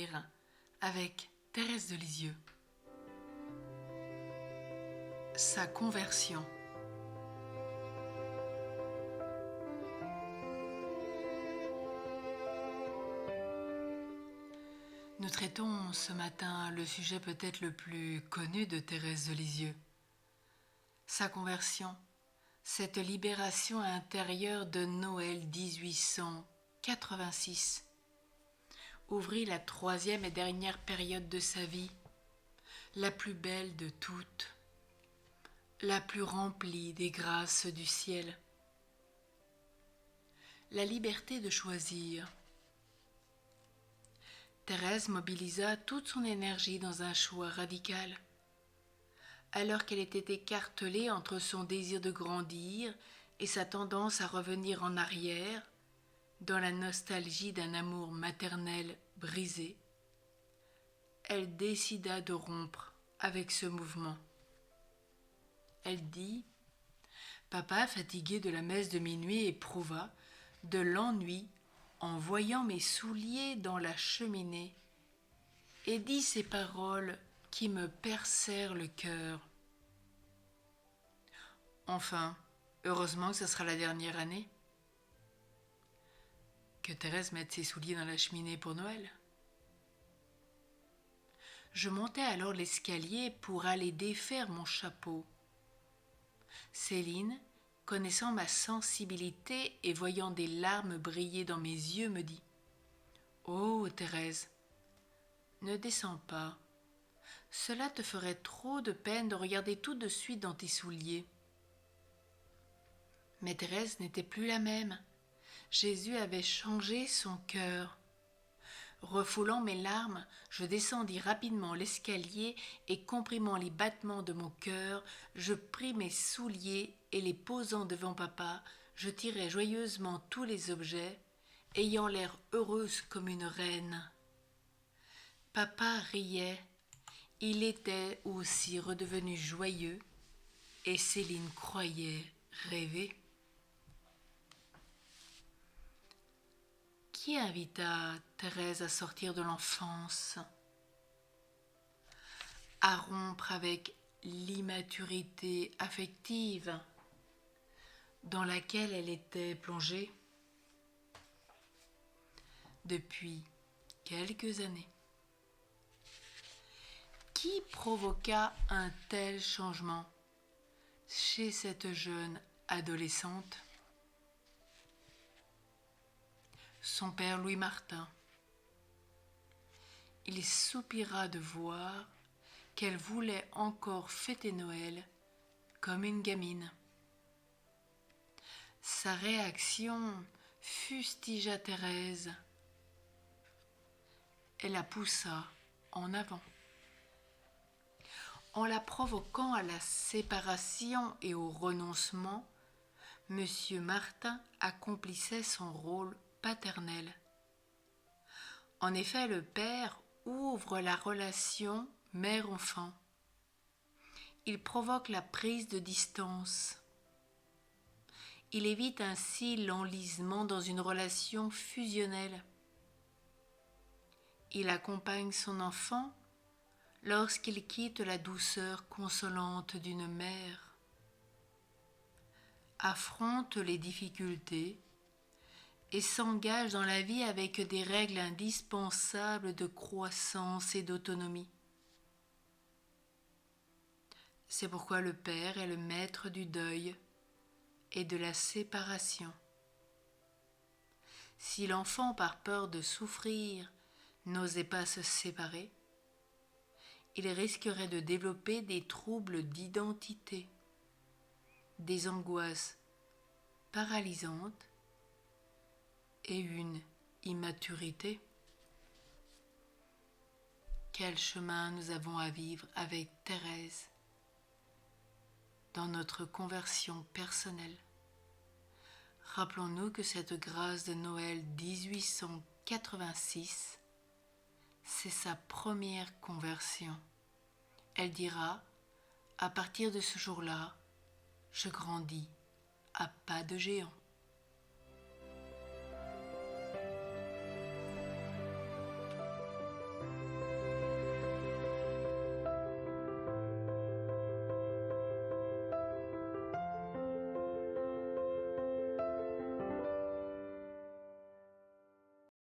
découvrir avec Thérèse de Lisieux. Sa conversion. Nous traitons ce matin le sujet peut-être le plus connu de Thérèse de Lisieux. Sa conversion, cette libération intérieure de Noël 1886, ouvrit la troisième et dernière période de sa vie, la plus belle de toutes, la plus remplie des grâces du ciel. La liberté de choisir. Thérèse mobilisa toute son énergie dans un choix radical. Alors qu'elle était écartelée entre son désir de grandir et sa tendance à revenir en arrière, dans la nostalgie d'un amour maternel brisé, elle décida de rompre avec ce mouvement. Elle dit « Papa, fatigué de la messe de minuit, éprouva de l'ennui en voyant mes souliers dans la cheminée et dit ces paroles qui me percèrent le cœur. Enfin, heureusement que ce sera la dernière année. Que Thérèse mette ses souliers dans la cheminée pour Noël. Je montais alors l'escalier pour aller défaire mon chapeau. Céline, connaissant ma sensibilité et voyant des larmes briller dans mes yeux, me dit « Oh, Thérèse, ne descends pas. Cela te ferait trop de peine de regarder tout de suite dans tes souliers. » Mais Thérèse n'était plus la même. Jésus avait changé son cœur. Refoulant mes larmes, je descendis rapidement l'escalier et comprimant les battements de mon cœur, je pris mes souliers et les posant devant papa, je tirai joyeusement tous les objets, ayant l'air heureuse comme une reine. Papa riait, il était aussi redevenu joyeux et Céline croyait rêver. Qui invita Thérèse à sortir de l'enfance, à rompre avec l'immaturité affective dans laquelle elle était plongée depuis quelques années? Qui provoqua un tel changement chez cette jeune adolescente? Son père Louis Martin. Il soupira de voir qu'elle voulait encore fêter Noël comme une gamine. Sa réaction fustigea Thérèse. Elle la poussa en avant. En la provoquant à la séparation et au renoncement, M. Martin accomplissait son rôle paternel. En effet, le père ouvre la relation mère-enfant. Il provoque la prise de distance. Il évite ainsi l'enlisement dans une relation fusionnelle. Il accompagne son enfant lorsqu'il quitte la douceur consolante d'une mère, affronte les difficultés et s'engage dans la vie avec des règles indispensables de croissance et d'autonomie. C'est pourquoi le père est le maître du deuil et de la séparation. Si l'enfant, par peur de souffrir, n'osait pas se séparer, il risquerait de développer des troubles d'identité, des angoisses paralysantes et une immaturité. Quel chemin nous avons à vivre avec Thérèse dans notre conversion personnelle. Rappelons-nous que cette grâce de Noël 1886, c'est sa première conversion. Elle dira, à partir de ce jour-là, je grandis à pas de géant.